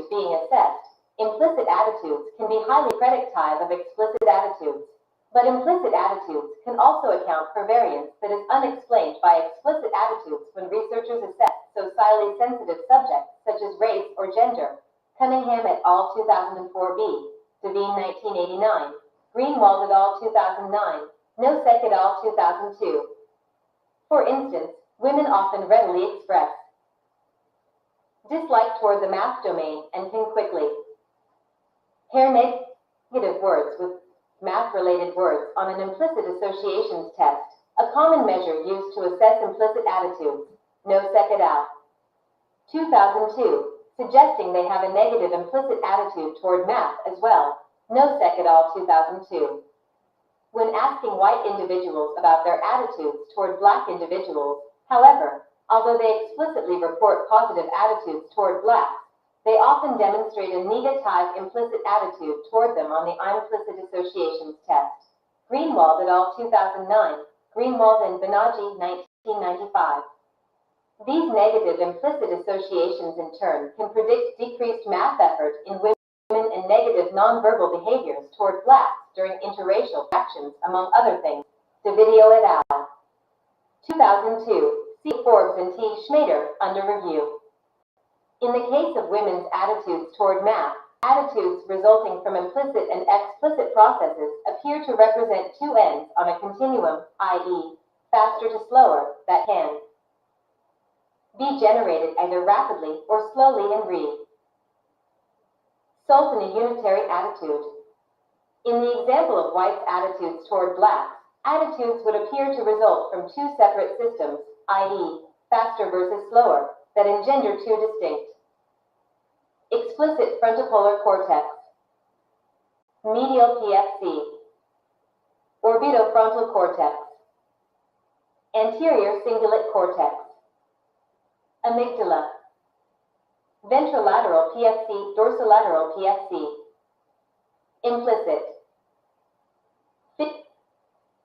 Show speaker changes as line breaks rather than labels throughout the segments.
attitudes being assessed. Implicit attitudes can be highly predictive of explicit attitudes, but implicit attitudes can also account for variance that is unexplained by explicit attitudes when researchers assess socially sensitive subjects such as race or gender. Cunningham et al. 2004b, Devine 1989, Greenwald et al. 2009, Nosek et al. 2002. For instance, women often readily express dislike toward the math domain and can quickly pair negative words with math-related words on an implicit associations test, a common measure used to assess implicit attitudes. Nosek et al. 2002, suggesting they have a negative implicit attitude toward math as well. Nosek et al. 2002. When asking white individuals about their attitudes toward black individuals, however, although they explicitly report positive attitudes toward blacks, they often demonstrate a negative implicit attitude toward them on the implicit associations test. Greenwald et al. 2009, Greenwald and Banerjee 1995. These negative implicit associations in turn can predict decreased math effort in women and negative nonverbal behaviors toward blacks during interracial actions, among other things. Davidio et al. 2002. See Forbes and T. Schmader, under review. In the case of women's attitudes toward math, attitudes resulting from implicit and explicit processes appear to represent two ends on a continuum, i.e., faster to slower, that can be generated either rapidly or slowly and result in a unitary attitude. In the example of whites' attitudes toward blacks, attitudes would appear to result from two separate systems, i.e., faster versus slower, that engender two distinct explicit frontopolar cortex, medial PFC, orbitofrontal cortex, anterior cingulate cortex, amygdala, ventrolateral PFC, dorsolateral PFC. Implicit.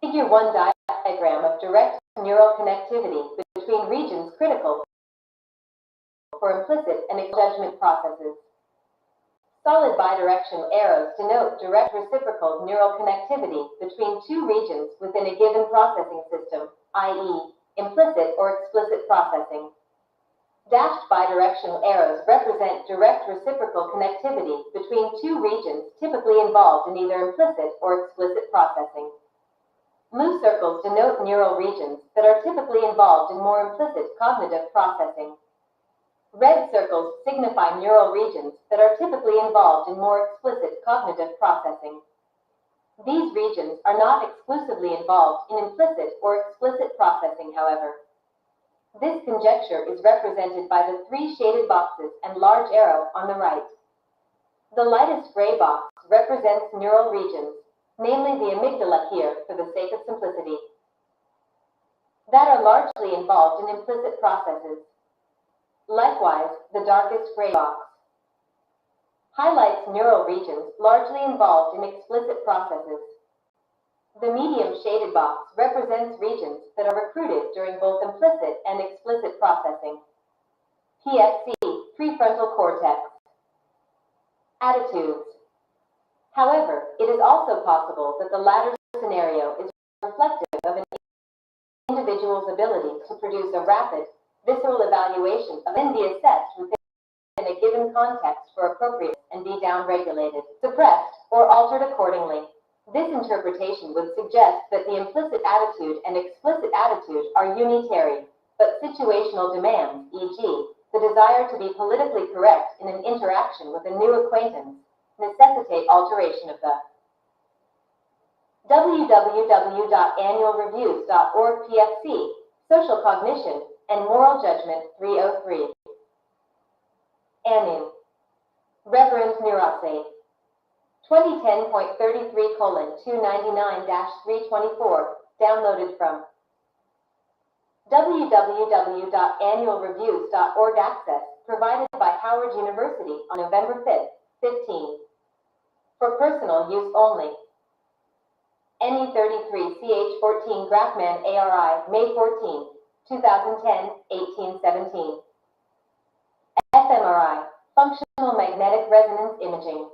Figure 1 diagram of direct neural connectivity between regions critical for implicit and judgment processes. Solid bidirectional arrows denote direct reciprocal neural connectivity between two regions within a given processing system, i.e., implicit or explicit processing. Dashed bidirectional arrows represent direct reciprocal connectivity between two regions typically involved in either implicit or explicit processing. Blue circles denote neural regions that are typically involved in more implicit cognitive processing. Red circles signify neural regions that are typically involved in more explicit cognitive processing. These regions are not exclusively involved in implicit or explicit processing, however. This conjecture is represented by the three shaded boxes and large arrow on the right. The lightest gray box represents neural regions, namely the amygdala here for the sake of simplicity, that are largely involved in implicit processes. Likewise, the darkest gray box highlights neural regions largely involved in explicit processes. The medium shaded box represents regions that are recruited during both implicit and explicit processing. PFC, prefrontal cortex. Attitudes. However, it is also possible that the latter scenario is reflective of an individual's ability to produce a rapid, visceral evaluation of and be assessed within a given context for appropriate and be downregulated, suppressed, or altered accordingly. This interpretation would suggest that the implicit attitude and explicit attitude are unitary, but situational demands, e.g., the desire to be politically correct in an interaction with a new acquaintance, necessitate alteration of the www.annualreviews.org PFC, Social Cognition and Moral Judgment 303. Anu. Reverend Nirase. 2010.33:299-324, downloaded from www.annualreviews.org. Access provided by Howard University on November 5, 15. For personal use only. NE33CH14 Grafman ARI, May 14, 2010, 1817. fMRI, Functional magnetic resonance imaging.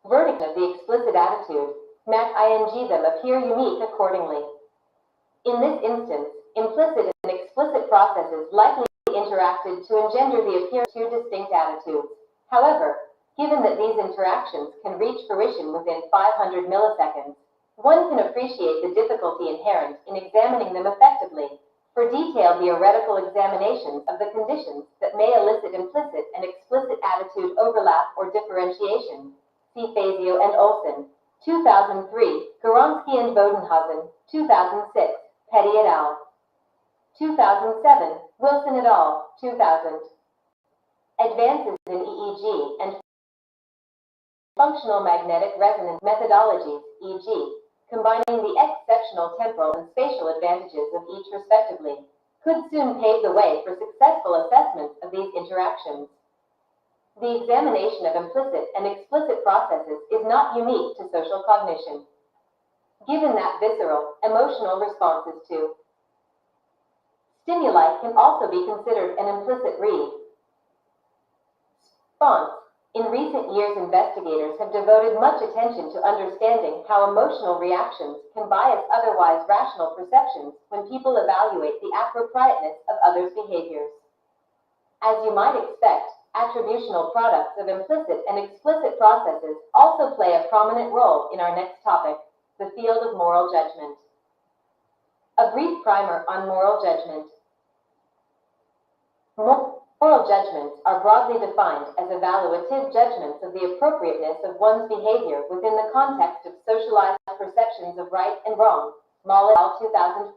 Verdict of the explicit attitude. Mat-ing them appear unique accordingly. In this instance, implicit and explicit processes likely interacted to engender the appearance of two distinct attitudes. However, given that these interactions can reach fruition within 500 milliseconds, one can appreciate the difficulty inherent in examining them effectively. For detailed theoretical examinations of the conditions that may elicit implicit and explicit attitude overlap or differentiation, see Fazio and Olson, 2003, Goronsky and Bodenhausen, 2006, Petty et al. 2007, Wilson et al., 2000. Advances in EEG and functional magnetic resonance methodologies, e.g., combining the exceptional temporal and spatial advantages of each respectively, could soon pave the way for successful assessments of these interactions. The examination of implicit and explicit processes is not unique to social cognition. Given that visceral, emotional responses to stimuli can also be considered an implicit response, in recent years investigators have devoted much attention to understanding how emotional reactions can bias otherwise rational perceptions when people evaluate the appropriateness of others' behaviors. As you might expect, attributional products of implicit and explicit processes also play a prominent role in our next topic, the field of moral judgment. A brief primer on moral judgment. Moral judgments are broadly defined as evaluative judgments of the appropriateness of one's behavior within the context of socialized perceptions of right and wrong, Moll et al. 2005.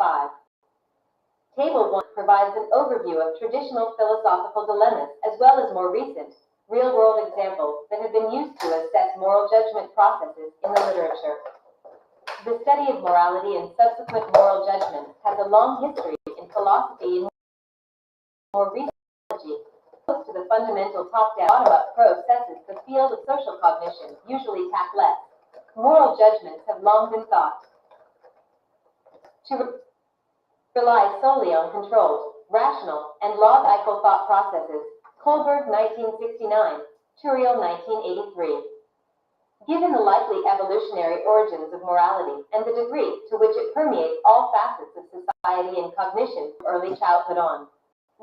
Table 1 provides an overview of traditional philosophical dilemmas as well as more recent, real-world examples that have been used to assess moral judgment processes in the literature. The study of morality and subsequent moral judgment has a long history in philosophy and more recent close to the fundamental top-down, bottom-up processes. The field of social cognition usually tack less. Moral judgments have long been thought to rely solely on controlled, rational, and logical thought processes. Kohlberg, 1969, Turiel, 1983. Given the likely evolutionary origins of morality and the degree to which it permeates all facets of society and cognition from early childhood on,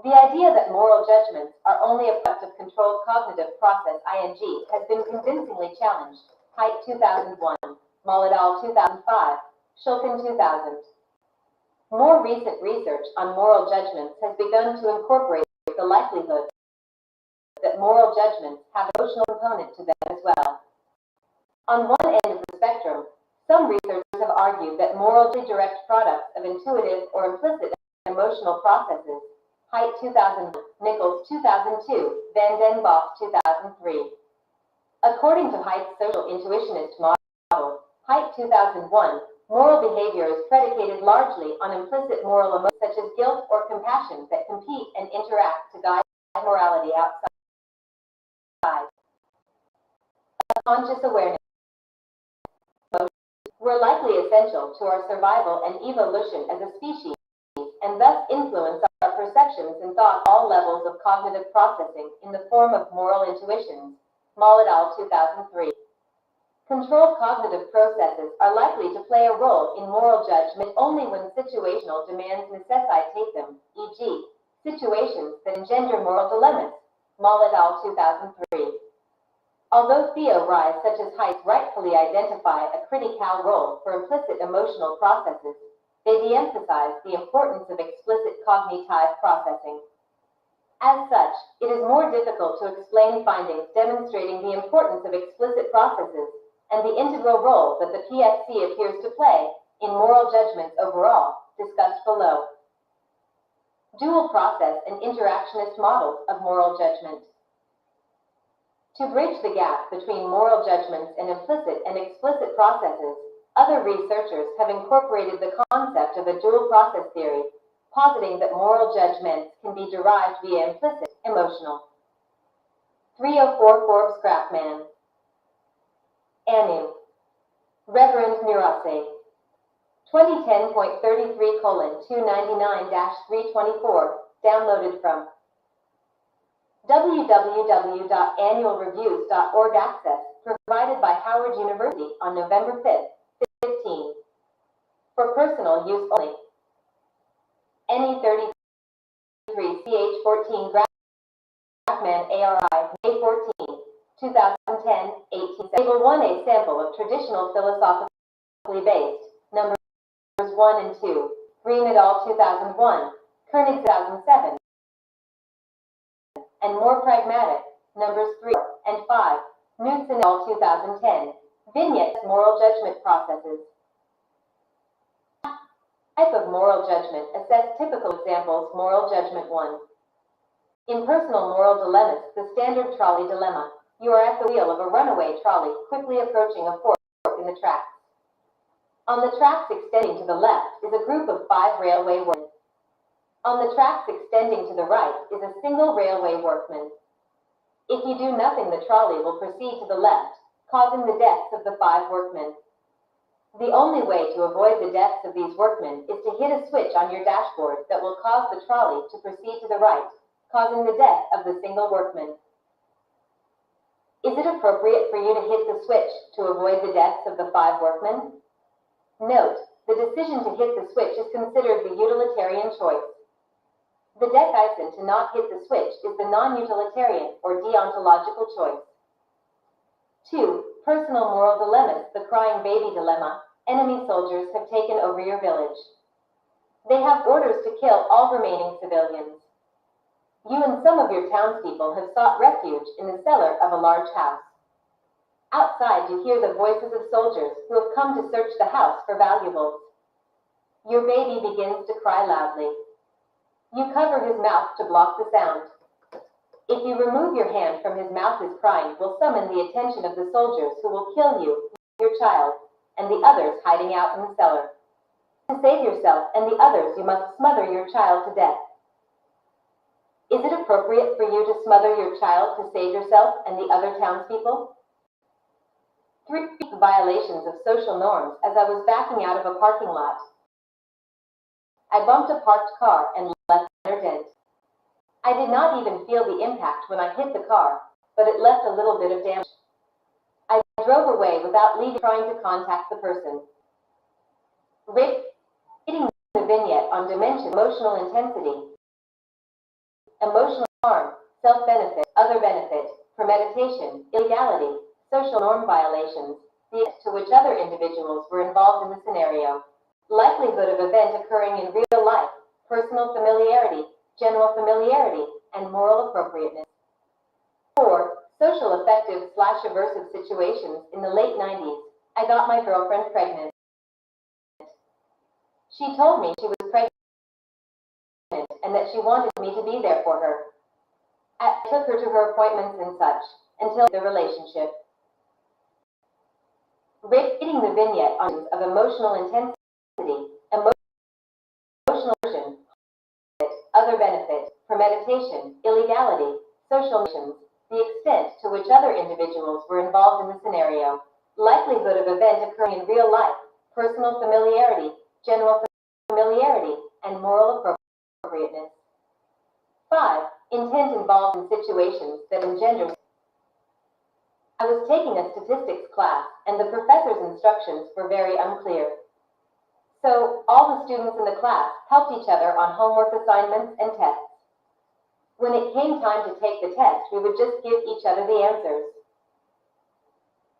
the idea that moral judgments are only a product of controlled cognitive process (ing) has been convincingly challenged. Haidt 2001, Moll et al. 2005, Shulkin 2000. More recent research on moral judgments has begun to incorporate the likelihood that moral judgments have an emotional component to them as well. On one end of the spectrum, some researchers have argued that morally direct products of intuitive or implicit emotional processes, Haidt 2001, Nichols 2002, Van den Bosch 2003. According to Haidt's social intuitionist model, Haidt 2001, moral behavior is predicated largely on implicit moral emotions such as guilt or compassion that compete and interact to guide morality outside. A conscious awareness were likely essential to our survival and evolution as a species, and thus influence our perceptions and thought all levels of cognitive processing in the form of moral intuitions. Moll et al. 2003. Controlled cognitive processes are likely to play a role in moral judgment only when situational demands necessitate them, e.g., situations that engender moral dilemmas. Moll et al. 2003. Although theories such as Haidt rightfully identify a critical role for implicit emotional processes, they de-emphasize the importance of explicit cognitive processing. As such, it is more difficult to explain findings demonstrating the importance of explicit processes and the integral role that the PFC appears to play in moral judgments overall, discussed below. Dual process and interactionist models of moral judgment. To bridge the gap between moral judgments and implicit and explicit processes, other researchers have incorporated the concept of a dual process theory, positing that moral judgments can be derived via implicit, emotional. 304 Forbes Craftman. Anu. Reverend Nurase. 2010.33:299-324, downloaded from www.annualreviews.org access provided by Howard University on November 5th, 15. For personal use only. Any 33CH14 Grafman ARI, May 14, 2010, 18. Table 1A sample of traditional philosophically based, numbers 1 and 2, Green et al. 2001, Koenig 2007, and more pragmatic, numbers 3 and 5, Knudsen et al. 2010, vignettes, moral judgment processes. Type of moral judgment. Assess typical examples. Moral judgment 1. In personal moral dilemmas, the standard trolley dilemma. You are at the wheel of a runaway trolley, quickly approaching a fork in the tracks. On the tracks extending to the left is a group of 5 railway workmen. On the tracks extending to the right is a single railway workman. If you do nothing, the trolley will proceed to the left, causing the deaths of the 5 workmen. The only way to avoid the deaths of these workmen is to hit a switch on your dashboard that will cause the trolley to proceed to the right, causing the death of the single workman. Is it appropriate for you to hit the switch to avoid the deaths of the 5 workmen? Note, the decision to hit the switch is considered the utilitarian choice. The decision to not hit the switch is the non-utilitarian or deontological choice. 2. Personal moral dilemmas. The crying baby dilemma. Enemy soldiers have taken over your village. They have orders to kill all remaining civilians. You and some of your townspeople have sought refuge in the cellar of a large house. Outside you hear the voices of soldiers who have come to search the house for valuables. Your baby begins to cry loudly. You cover his mouth to block the sound. If you remove your hand from his mouth, his crying will summon the attention of the soldiers who will kill you, your child, and the others hiding out in the cellar. To save yourself and the others, you must smother your child to death. Is it appropriate for you to smother your child to save yourself and the other townspeople? 3. Violations of social norms. As I was backing out of a parking lot, I bumped a parked car and left a minor dent. I did not even feel the impact when I hit the car, but it left a little bit of damage. I drove away without leaving, trying to contact the person. Rating the vignette on dimension, emotional intensity, emotional harm, self-benefit, other benefit, premeditation, illegality, social norm violations, the extent to which other individuals were involved in the scenario, likelihood of event occurring in real life, personal familiarity, general familiarity, and moral appropriateness. 4. Social affective/aversive situations. In the late 90s, I got my girlfriend pregnant. She told me she was pregnant and that she wanted me to be there for her. I took her to her appointments and such, until the relationship. Rating the vignette on of emotional intensity, emotional aversion, other benefit, premeditation, illegality, social missions, the extent to which other individuals were involved in the scenario, likelihood of event occurring in real life, personal familiarity, general familiarity, and moral appropriateness. 5. Intent involved in situations that engender. I was taking a statistics class, and the professor's instructions were very unclear. So, all the students in the class helped each other on homework assignments and tests. When it came time to take the test, we would just give each other the answers.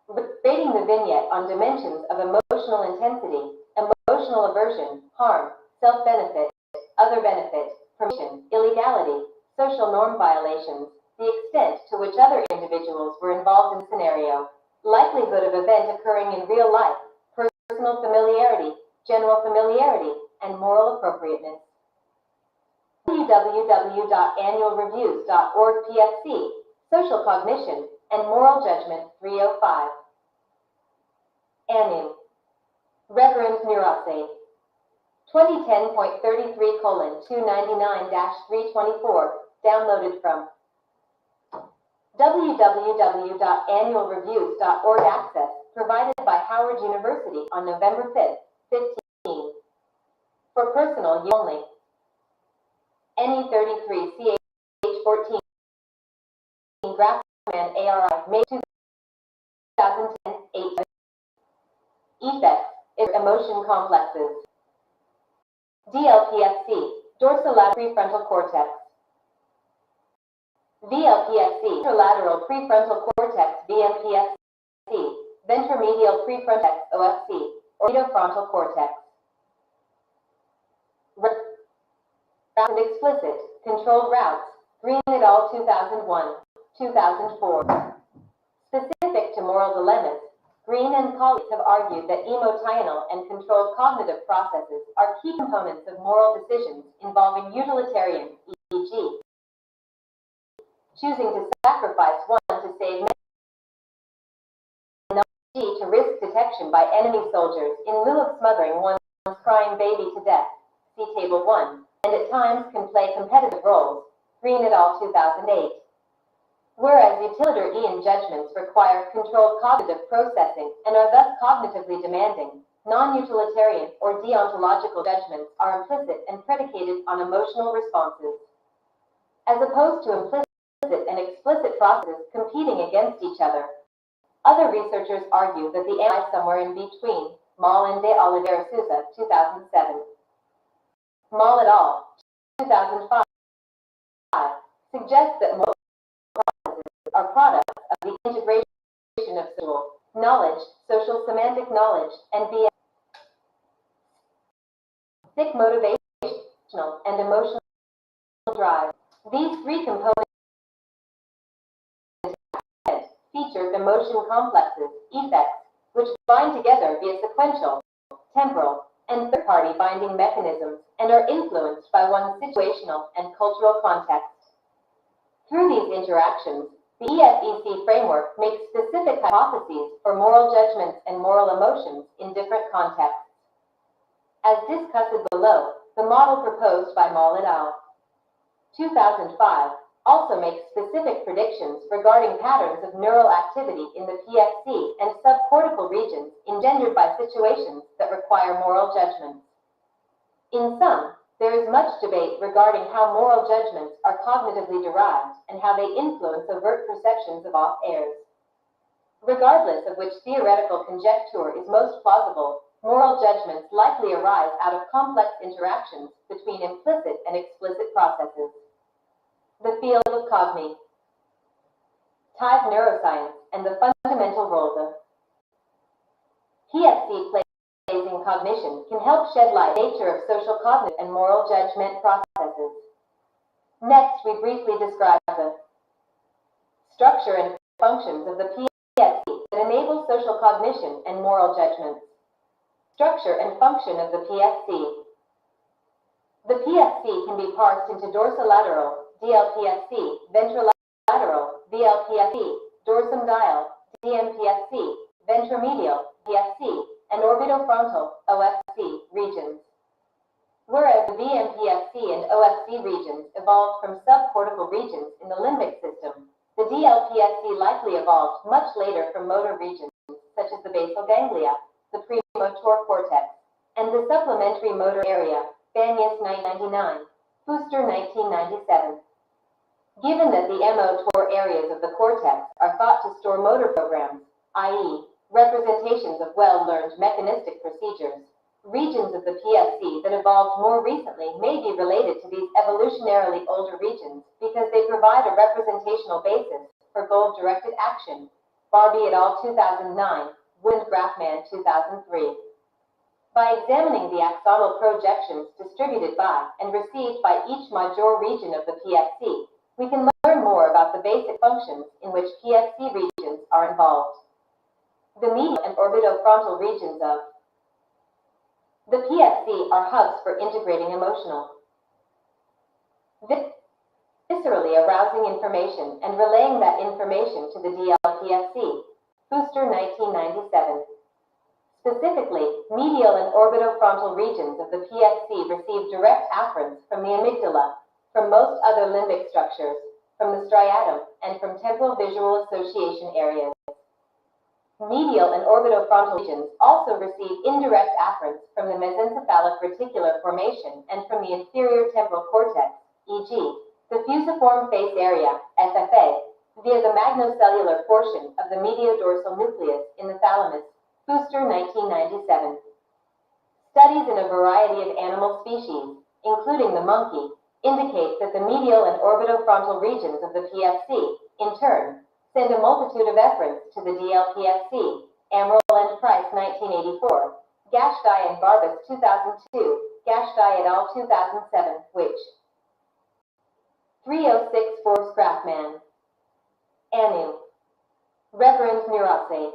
Rating the vignette on dimensions of emotional intensity, emotional aversion, harm, self-benefit, other benefit, permission, illegality, social norm violations, the extent to which other individuals were involved in the scenario, likelihood of event occurring in real life, personal familiarity, general familiarity, and moral appropriateness. www.annualreviews.org PFC, Social Cognition and Moral Judgment 305. Annu. Reverend Nurase. 2010.33:299-324, downloaded from www.annualreviews.org access, provided by Howard University on November 5th, 15. For personal use only. Any 33CH14 Grafman ARI, May 2010, 8. Effects, emotion complexes. DLPFC, dorsolateral prefrontal cortex. VLPFC, ventrolateral prefrontal cortex, VMPFC, ventromedial prefrontal OFC, orbitofrontal cortex. And explicit, controlled routes, Green et al. 2001, 2004. Specific to moral dilemmas, Green and colleagues have argued that emotional and controlled cognitive processes are key components of moral decisions involving utilitarian, e.g., choosing to sacrifice one to save many, to risk detection by enemy soldiers in lieu of smothering one's crying baby to death, see Table 1, and at times can play competitive roles, Green et al. 2008. Whereas utilitarian judgments require controlled cognitive processing and are thus cognitively demanding, non-utilitarian or deontological judgments are implicit and predicated on emotional responses. As opposed to implicit and explicit processes competing against each other, other researchers argue that the answer lies somewhere in between, Mal and de Oliveira Souza, 2007. Mal et al. 2005 suggests that moral processes are products of the integration of social knowledge, social semantic knowledge, and basic motivational and emotional drive. These three components feature emotion complexes, effects, which bind together via sequential, temporal, and third-party binding mechanisms and are influenced by one's situational and cultural context. Through these interactions, the EFEC framework makes specific hypotheses for moral judgments and moral emotions in different contexts. As discussed below, the model proposed by Mal et al. 2005 also makes specific predictions regarding patterns of neural activity in the PFC and subcortical regions engendered by situations that require moral judgments. In sum, there is much debate regarding how moral judgments are cognitively derived and how they influence overt perceptions of off-airs. Regardless of which theoretical conjecture is most plausible, moral judgments likely arise out of complex interactions between implicit and explicit processes. The field of cognitive neuroscience and the fundamental role the PFC plays in cognition can help shed light on the nature of social cognitive and moral judgment processes. Next, we briefly describe the structure and functions of the PFC that enable social cognition and moral judgments. Structure and function of the PFC. The PFC can be parsed into dorsolateral, DLPFC, ventrolateral, VLPFC, dorsum dial, DMPFC, ventromedial, PFC, and orbitofrontal, OFC, regions. Whereas the VMPFC and OFC regions evolved from subcortical regions in the limbic system, the DLPFC likely evolved much later from motor regions such as the basal ganglia, the premotor cortex, and the supplementary motor area, Banyas 1999, Fuster 1997. Given that the motor areas of the cortex are thought to store motor programs, i.e., representations of well-learned mechanistic procedures, regions of the PFC that evolved more recently may be related to these evolutionarily older regions because they provide a representational basis for goal-directed action, Barbie et al. 2009, Wind Grafman 2003. By examining the axonal projections distributed by and received by each major region of the PFC, we can learn more about the basic functions in which PFC regions are involved. The medial and orbitofrontal regions of the PFC are hubs for integrating emotional, viscerally arousing information and relaying that information to the DLPFC, Fuster 1997. Specifically, medial and orbitofrontal regions of the PFC receive direct afferents from the amygdala, from most other limbic structures, from the striatum, and from temporal visual association areas. Medial and orbitofrontal regions also receive indirect afferents from the mesencephalic reticular formation and from the inferior temporal cortex, e.g., the fusiform face area, FFA, via the magnocellular portion of the mediodorsal nucleus in the thalamus. Fuster, 1997. Studies in a variety of animal species, including the monkey, indicate that the medial and orbitofrontal regions of the PFC, in turn, send a multitude of efferents to the DLPFC. Amaral and Price, 1984. Gashgai and Barbas, 2002. Gashgai et al., 2007. Which? 3064 Scraftman. Anu. Reverend Neurotse.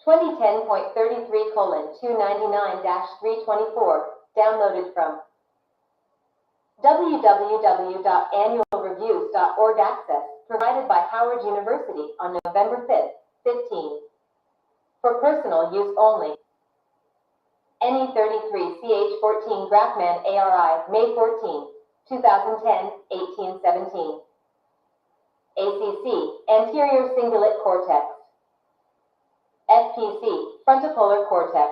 2010.33:299-324. Downloaded from www.annualreviews.org. Access provided by Howard University on November 5, 15. For personal use only. NE33CH14 Grafman ARI, May 14, 2010, 1817. ACC, Anterior Cingulate Cortex. FPC, Frontopolar Cortex.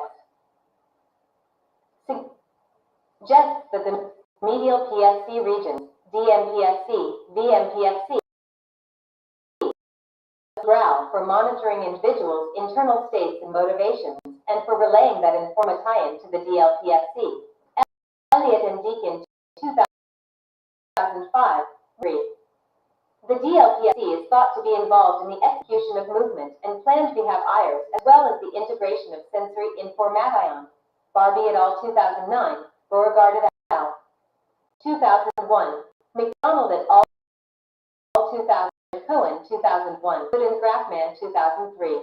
Suggests that the medial PFC regions, DMPFC, VMPFC, growl for monitoring individuals' internal states and motivations, and for relaying that inform a tie-in to the DLPFC. Elliott and Deakin, 2005. 3. The DLPFC is thought to be involved in the execution of movement and planned to have IRs, as well as the integration of sensory information. Barbie et al. 2009, Beauregard et al. 2001, McDonald et al. 2000, Cohen 2001, Good and Grafman 2003.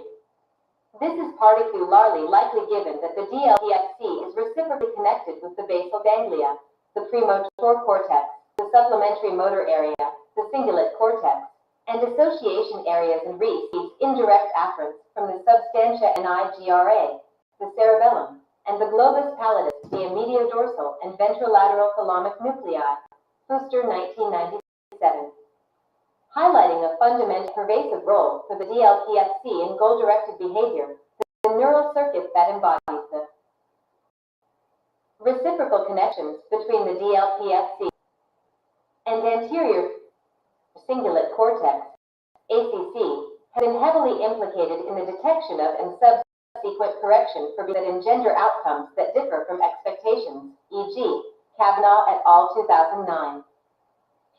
This is particularly likely given that the DLPFC is reciprocally connected with the basal ganglia, the premotor cortex, the supplementary motor area, the cingulate cortex, and association areas, and receives indirect afferents from the substantia nigra, the cerebellum, and the globus pallidus via mediodorsal and ventrolateral thalamic nuclei. Fuster, 1997. Highlighting a fundamental pervasive role for the DLPFC in goal-directed behavior, the neural circuit that embodies the reciprocal connections between the DLPFC and anterior cingulate cortex, ACC, have been heavily implicated in the detection of and subsequent correction for that engender outcomes that differ from expectations, e.g., Kavanaugh et al. 2009.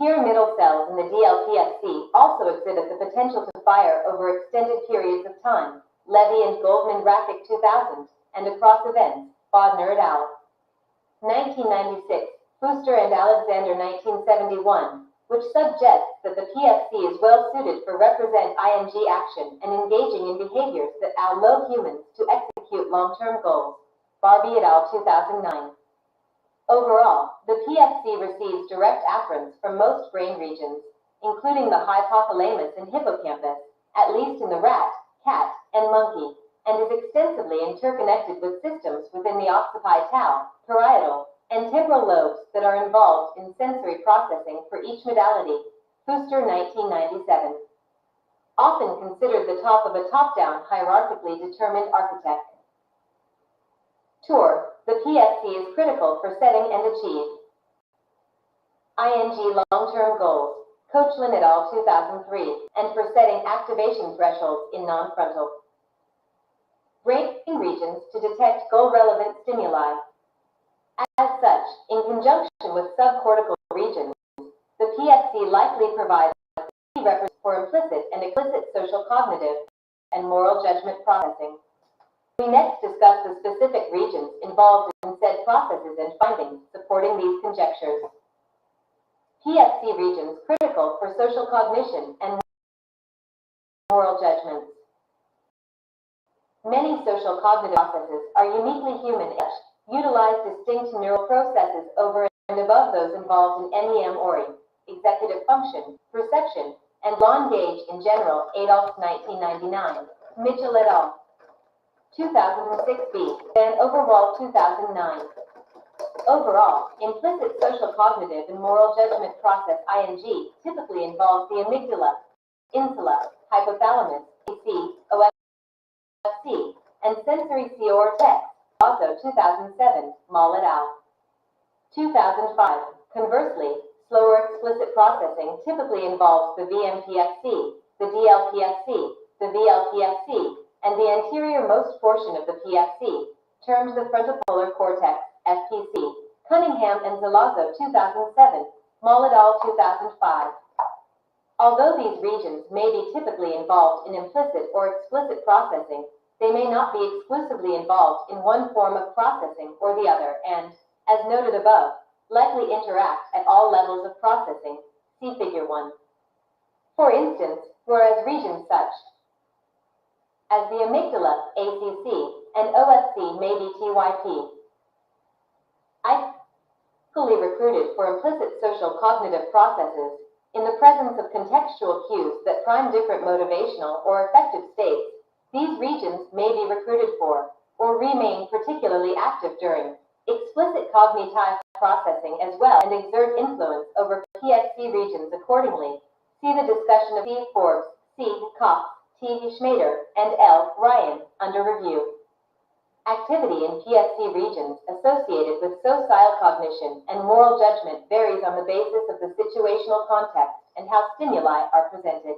Pyramidal cells in the DLPFC also exhibit the potential to fire over extended periods of time, Levy and Goldman-Rafik 2000, and across events, Bodner et al. 1996, Fuster and Alexander 1971, which suggests that the PFC is well suited for represent ing action and engaging in behaviors that allow humans to execute long-term goals, Barbie et al. 2009. Overall, the PFC receives direct afferents from most brain regions, including the hypothalamus and hippocampus, at least in the rat, cat, and monkey, and is extensively interconnected with systems within the occipital, parietal, and temporal lobes that are involved in sensory processing for each modality. Fuster, 1997. Often considered the top of a top-down hierarchically determined architect. Tour. The PFC is critical for setting and achieve ing long-term goals, Koechlin et al. 2003, and for setting activation thresholds in non-frontal brain regions to detect goal-relevant stimuli. As such, in conjunction with subcortical regions, the PFC likely provides key reference for implicit and explicit social cognitive and moral judgment processing. We next discuss the specific regions involved in said processes and findings supporting these conjectures. PFC regions critical for social cognition and moral judgments. Many social cognitive processes are uniquely human, utilize distinct neural processes over and above those involved in MEM-ORI, executive function, perception, and Long-Gauge in general. Adolph, 1999. Mitchell et al. 2006b, Van Overwall 2009. Overall, implicit social cognitive and moral judgment process ing typically involves the amygdala, insula, hypothalamus, PC, OFC, and sensory cortex. Also 2007, Mall et al. 2005. Conversely, slower explicit processing typically involves the VMPFC, the DLPFC, the VLPFC, and the anterior-most portion of the PFC, termed the frontopolar cortex, FPC, Cunningham and Zalazzo 2007, Moll et al. 2005. Although these regions may be typically involved in implicit or explicit processing, they may not be exclusively involved in one form of processing or the other and, as noted above, likely interact at all levels of processing, see Figure 1. For instance, whereas regions such as the amygdala, ACC, and OFC may be TYP, ideally recruited for implicit social cognitive processes, in the presence of contextual cues that prime different motivational or affective states, these regions may be recruited for, or remain particularly active during, explicit cognitive processing as well and exert influence over PFC regions accordingly. See the discussion of C. Forbes, C. Cox, T. Schmader, and L. Ryan, under review. Activity in PFC regions associated with social cognition and moral judgment varies on the basis of the situational context and how stimuli are presented.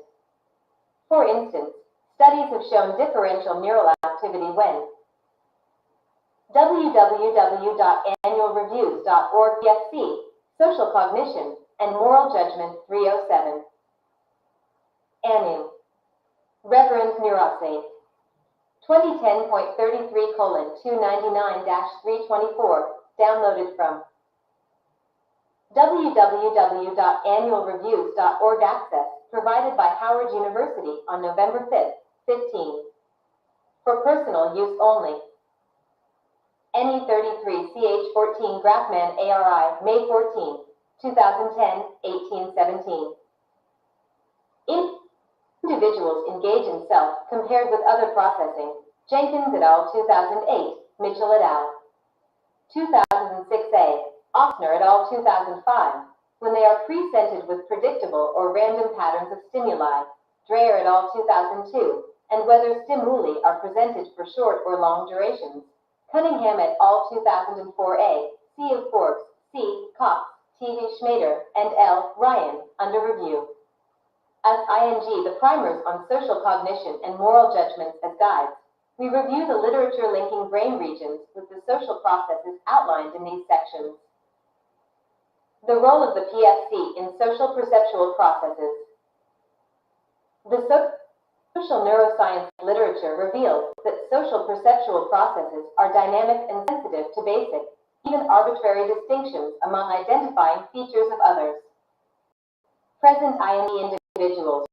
For instance, studies have shown differential neural activity when www.annualreviews.org PFC, Social Cognition and Moral Judgment 307. Anu. Reverend Neuroscience. 2010.33:299-324, downloaded from www.annualreviews.org. Access provided by Howard University on November 5, 15. For personal use only. NE33CH14 Grafman ARI, May 14, 2010, 1817. Individuals engage in self compared with other processing. Jenkins et al. 2008, Mitchell et al. 2006a, Ochsner et al. 2005, when they are presented with predictable or random patterns of stimuli. Dreyer et al. 2002, and whether stimuli are presented for short or long durations. Cunningham et al. 2004a, C. of Forbes, C. Cox, T. V. Schmader, and L. Ryan, under review. As ING, the primers on social cognition and moral judgments as guides, we review the literature linking brain regions with the social processes outlined in these sections. The role of the PFC in social perceptual processes. The social neuroscience literature reveals that social perceptual processes are dynamic and sensitive to basic, even arbitrary distinctions among identifying features of others. Present IND individuals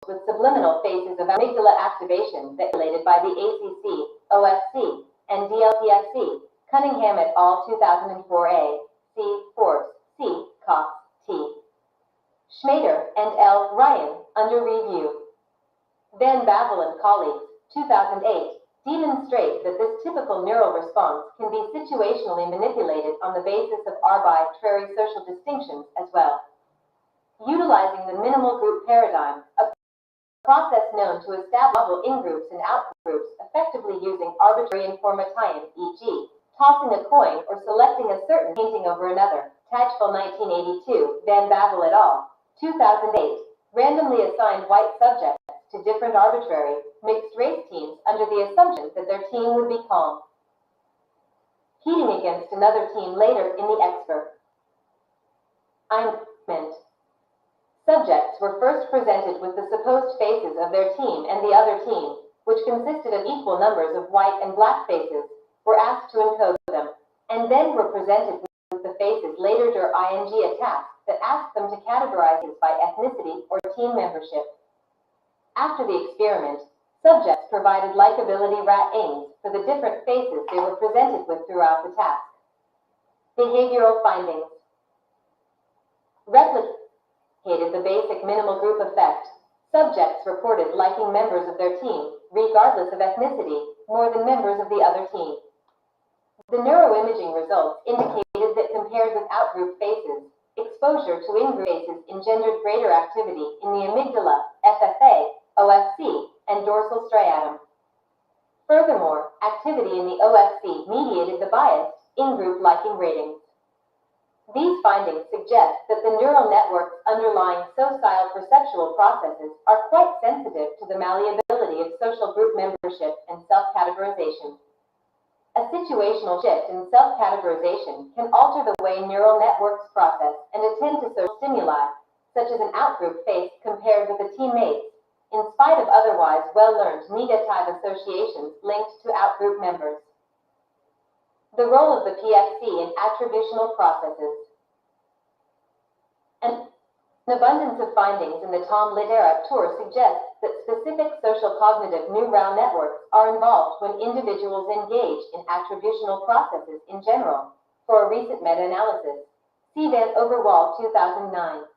with subliminal phases of amygdala activation that related by the ACC, OFC, and DLPFC, Cunningham et al. 2004a, C. Forbes, C. Cox, T. Schmader, and L. Ryan, under review. Van Bavel and colleagues, 2008, demonstrate that this typical neural response can be situationally manipulated on the basis of arbitrary social distinctions as well. Utilizing the minimal group paradigm, a process known to establish novel in-groups and out-groups effectively using arbitrary information, e.g., tossing a coin or selecting a certain painting over another. Tachful 1982, Van Bavel et al. 2008, randomly assigned white subjects to different arbitrary, mixed-race teams under the assumption that their team would be calm, heating against another team later in the experiment. Subjects were first presented with the supposed faces of their team and the other team, which consisted of equal numbers of white and black faces, were asked to encode them, and then were presented with the faces later during a task that asked them to categorize by ethnicity or team membership. After the experiment, subjects provided likability ratings for the different faces they were presented with throughout the task. Behavioral findings. Replicated the basic minimal group effect. Subjects reported liking members of their team, regardless of ethnicity, more than members of the other team. The neuroimaging results indicated that compared with outgroup faces, exposure to in-group faces engendered greater activity in the amygdala, FFA, OFC, and dorsal striatum. Furthermore, activity in the OFC mediated the biased, in-group liking ratings. These findings suggest that the neural networks underlying social perceptual processes are quite sensitive to the malleability of social group membership and self-categorization. A situational shift in self-categorization can alter the way neural networks process and attend to social stimuli, such as an outgroup face compared with a teammates, in spite of otherwise well-learned negative associations linked to outgroup members. The role of the PFC in attributional processes. An abundance of findings in the Tom literature suggests that specific social cognitive neural networks are involved when individuals engage in attributional processes in general. For a recent meta-analysis, see Van Overwall 2009.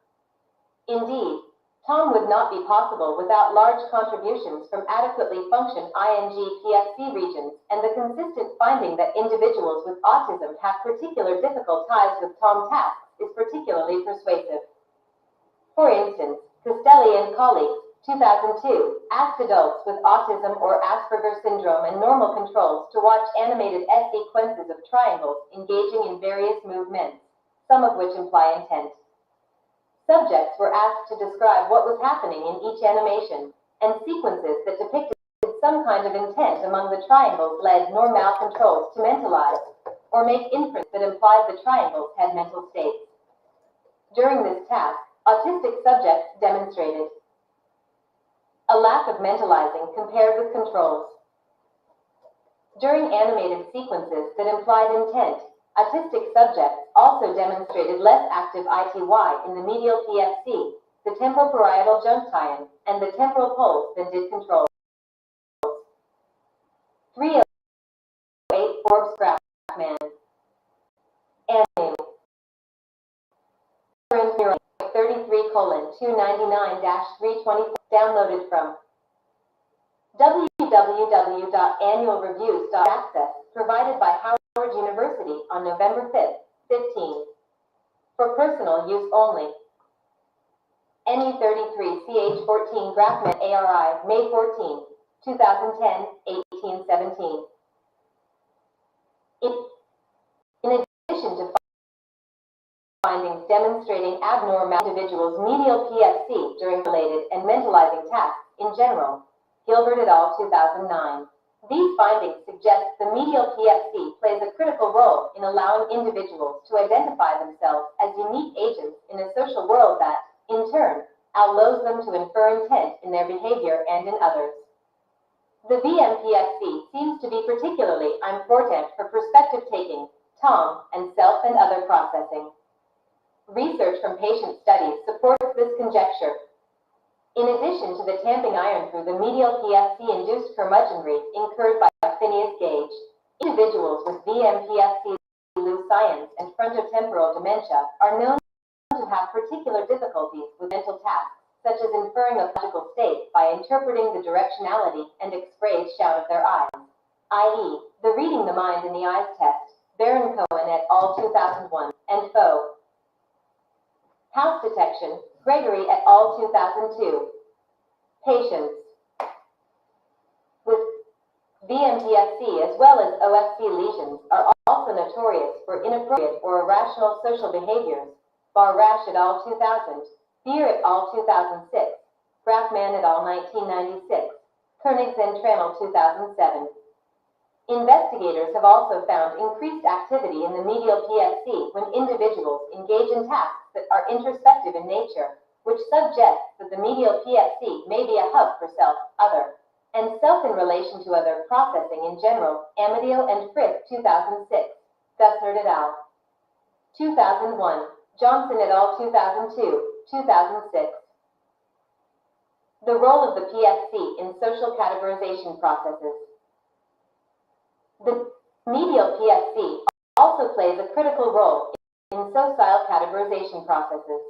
Indeed, Tom would not be possible without large contributions from adequately functioning ING-PFC regions, and the consistent finding that individuals with autism have particular difficult ties with Tom tasks is particularly persuasive. For instance, Costelli and colleagues, 2002, asked adults with autism or Asperger syndrome and normal controls to watch animated sequences of triangles engaging in various movements, some of which imply intent. Subjects were asked to describe what was happening in each animation, and sequences that depicted some kind of intent among the triangles led normal controls to mentalize, or make inference that implied the triangles had mental states. During this task, autistic subjects demonstrated a lack of mentalizing compared with controls. During animated sequences that implied intent, autistic subjects also demonstrated less active ITY in the medial PFC, the temporal-parietal junction, and the temporal poles than did controls. 308 Forbes Grafman. And 33:299-324 downloaded from www.annualreviews.access, provided by Howard University on November 5, 15. For personal use only. NE33CH14 Grafman ARI, May 14, 2010, 1817. In addition to findings demonstrating abnormal individuals' medial PFC during related and mentalizing tasks in general, Gilbert et al. 2009. These findings suggest the medial PFC plays a critical role in allowing individuals to identify themselves as unique agents in a social world that, in turn, allows them to infer intent in their behavior and in others. The VMPFC seems to be particularly important for perspective taking, Tom, and self and other processing. Research from patient studies supports this conjecture. In addition to the tamping iron through the medial PFC-induced curmudgeonry incurred by Phineas Gage, individuals with VMPFC, Lewy science, and frontotemporal dementia are known to have particular difficulties with mental tasks, such as inferring a logical state by interpreting the directionality and expression of their eyes, i.e., the reading the mind in the eyes test, Baron-Cohen et al. 2001, and Faux. House detection, Gregory et al. 2002. Patients with VMPFC as well as OFC lesions are also notorious for inappropriate or irrational social behaviors, Bar-Rash et al. 2000, Beer et al. 2006, Grafman et al. 1996, Koenigs and Tranel 2007. Investigators have also found increased activity in the medial PFC when individuals engage in tasks that are introspective in nature, which suggests that the medial PFC may be a hub for self, other, and self in relation to other processing in general, Amadio and Frick 2006, Gussner et al. 2001, Johnson et al. 2002, 2006. The role of the PFC in social categorization processes. The medial PFC also plays a critical role in social categorization processes.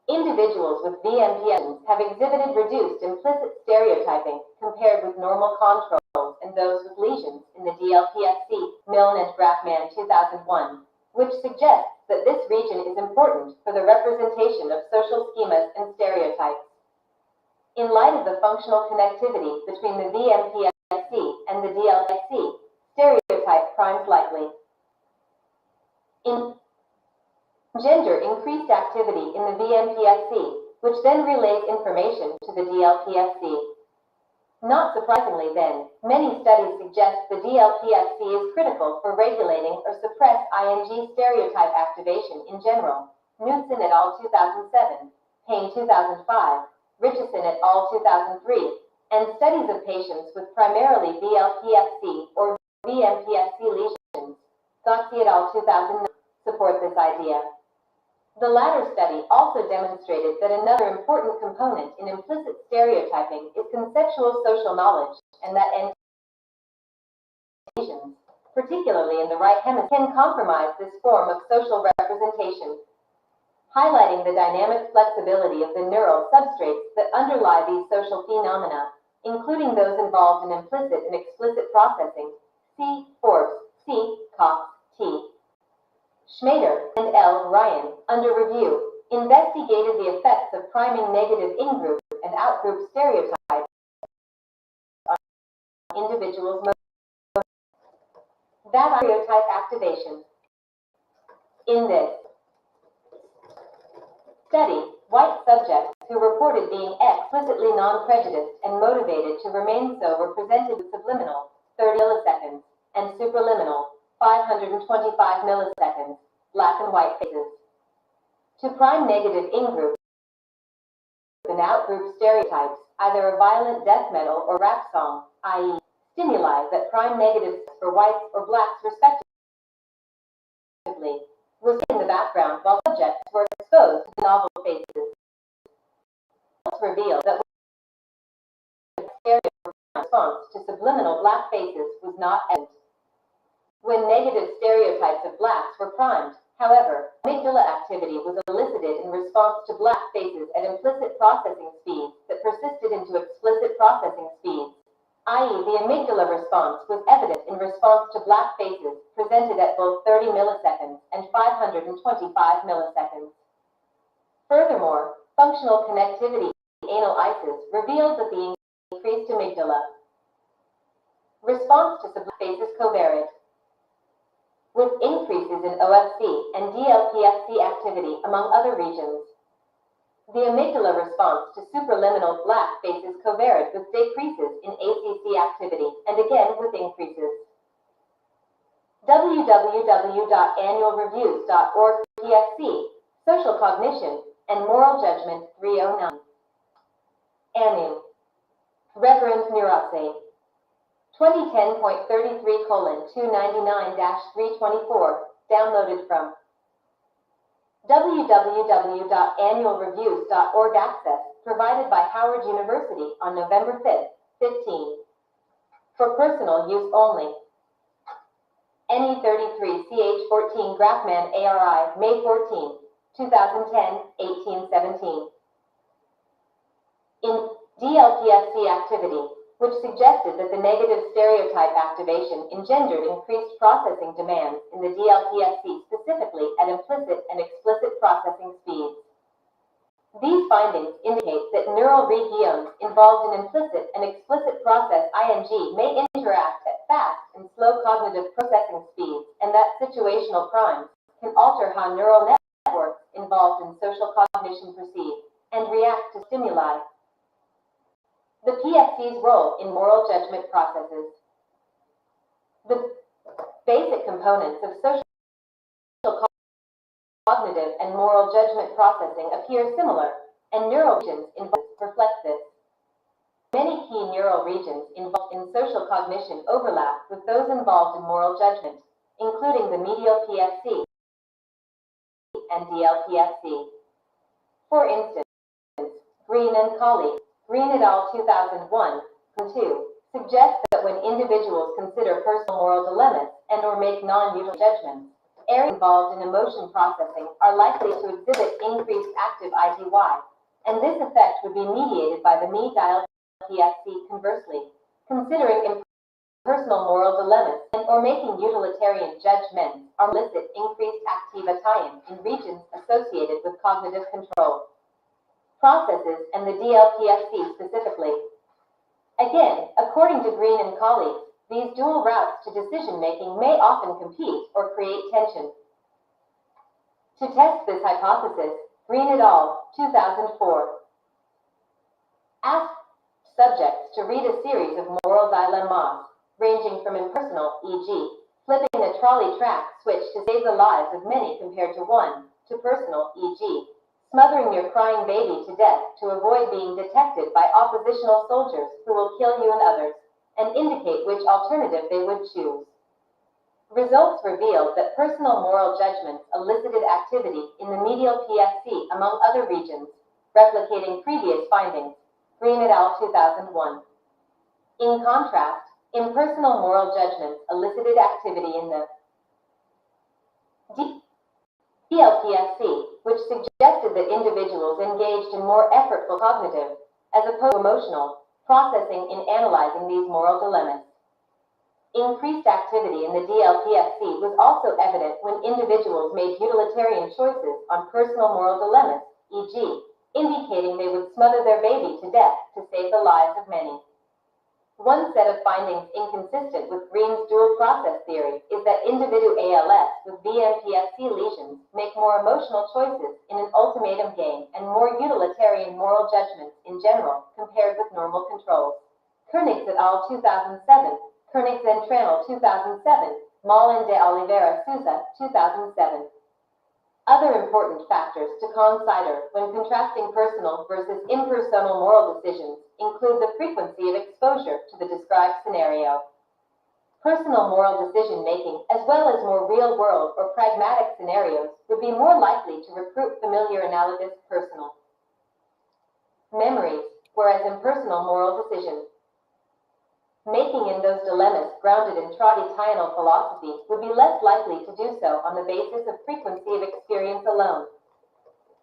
Individuals with VMPFs have exhibited reduced implicit stereotyping compared with normal controls and those with lesions in the DLPFC, Milne and Grafman 2001, which suggests that this region is important for the representation of social schemas and stereotypes. In light of the functional connectivity between the VMPFC and the DLPFC, stereotype primes likely. In Gender increased activity in the VMPSC, which then relays information to the DLPFC. Not surprisingly then, many studies suggest the DLPFC is critical for regulating or suppress ING stereotype activation in general. Knudsen et al. 2007, Payne 2005, Richardson et al. 2003, and studies of patients with primarily VLPFC or VMPFC lesions, Gotzi et al. 2009, support this idea. The latter study also demonstrated that another important component in implicit stereotyping is conceptual social knowledge, and that lesions, particularly in the right hemisphere, can compromise this form of social representation, highlighting the dynamic flexibility of the neural substrates that underlie these social phenomena, including those involved in implicit and explicit processing. C. Forbes, C. Cox, T. Schmader and L. Ryan, under review, investigated the effects of priming negative in-group and out-group stereotypes on individuals' that stereotype activation. In this study, white subjects who reported being explicitly non-prejudiced and motivated to remain so were presented with subliminal 30 milliseconds and supraliminal 525 milliseconds, black and white faces. To prime negative in-group and out-group stereotypes, either a violent death metal or rap song, i.e., stimuli that prime negatives for whites or blacks respectively, was in the background while subjects were exposed to novel faces. Results revealed that response to subliminal black faces was not evident. When negative stereotypes of blacks were primed, however, amygdala activity was elicited in response to black faces at implicit processing speeds that persisted into explicit processing speeds, i.e., the amygdala response was evident in response to black faces presented at both 30 milliseconds and 525 milliseconds. Furthermore, functional connectivity anal ICES revealed that the increased amygdala response to subliminal faces covaried with increases in OFC and DLPFC activity, among other regions. The amygdala response to supraliminal black faces covaried with decreases in ACC activity, and again with increases. www.annualreviews.org PFC, Social Cognition and Moral Judgment 309. Anu. Reverend Neurose. 2010.33:299-324, downloaded from www.annualreviews.org. Access provided by Howard University on November 5, 15. For personal use only. NE33CH14 Grafman ARI, May 14, 2010, 1817. In DLPFC activity, which suggested that the negative stereotype activation engendered increased processing demands in the DLPFC, specifically at implicit and explicit processing speeds. These findings indicate that neural regions involved in implicit and explicit process ING may interact at fast and slow cognitive processing speeds, and that situational primes can alter how neural networks involved in social cognition perceive and react to stimuli. The PFC's role in moral judgment processes. The basic components of social cognitive and moral judgment processing appear similar, and neural regions involved reflect this. Many key neural regions involved in social cognition overlap with those involved in moral judgment, including the medial PFC and DLPFC. For instance, Green and colleagues, Green et al. 2001, 2, suggests that when individuals consider personal moral dilemmas and/or make non-neutral judgments, areas involved in emotion processing are likely to exhibit increased active ITY, and this effect would be mediated by the me-DLPFC. Conversely, considering personal moral dilemmas and/or making utilitarian judgments are elicit increased activa tie-in in regions associated with cognitive control processes and the DLPFC specifically. Again, according to Green and colleagues, these dual routes to decision-making may often compete or create tension. To test this hypothesis, Green et al., 2004, asked subjects to read a series of moral dilemmas, ranging from impersonal, e.g., flipping a trolley track switch to save the lives of many compared to one, to personal, e.g., smothering your crying baby to death to avoid being detected by oppositional soldiers who will kill you and others, and indicate which alternative they would choose. Results revealed that personal moral judgments elicited activity in the medial PSC among other regions, replicating previous findings. Green et al. 2001. In contrast, impersonal moral judgments elicited activity in the DLPSC, which suggested that individuals engaged in more effortful cognitive, as opposed to emotional, processing in analyzing these moral dilemmas. Increased activity in the DLPSC was also evident when individuals made utilitarian choices on personal moral dilemmas, e.g., indicating they would smother their baby to death to save the lives of many. One set of findings inconsistent with Green's dual process theory is that individual ALS with VMPSC lesions make more emotional choices in an ultimatum game and more utilitarian moral judgments in general compared with normal controls. Koenigs et al. 2007, Koenigs and Tranel 2007, Mollin de Oliveira Souza 2007. Other important factors to consider when contrasting personal versus impersonal moral decisions include the frequency of exposure to the described scenario. Personal moral decision-making, as well as more real-world or pragmatic scenarios, would be more likely to recruit familiar analogous personal memories, whereas impersonal moral decisions making in those dilemmas grounded in traditional philosophy would be less likely to do so on the basis of frequency of experience alone.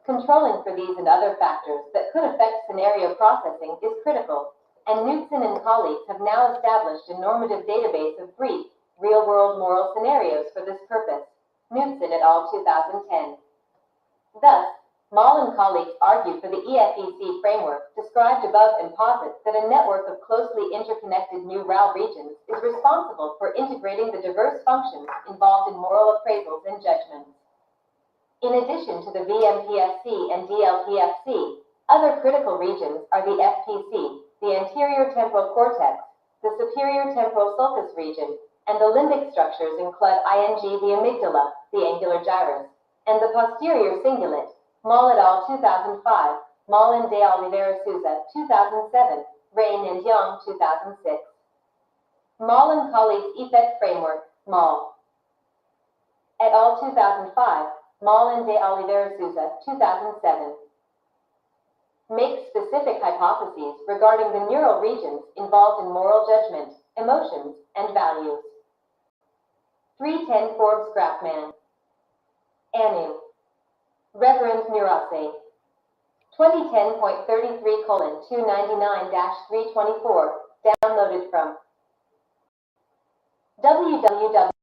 Controlling for these and other factors that could affect scenario processing is critical, and Knudsen and colleagues have now established a normative database of brief, real-world moral scenarios for this purpose. Knudsen et al. 2010. Thus, Moll and colleagues argue for the EFEC framework described above and posit that a network of closely interconnected neural regions is responsible for integrating the diverse functions involved in moral appraisals and judgments. In addition to the VMPSC and DLPFC, other critical regions are the FPC, the anterior temporal cortex, the superior temporal sulcus region, and the limbic structures include the amygdala, the angular gyrus, and the posterior cingulate. Moll et al. 2005, Mollin de Oliveira Souza 2007, Rain and Young 2006. Moll and colleagues effect framework, Moll et al. 2005, Mollin de Oliveira Souza 2007. Make specific hypotheses regarding the neural regions involved in moral judgment, emotions, and values. 310 Forbes Grafman. Anu. Reverend Murase. 2010.33:299-324, downloaded from www.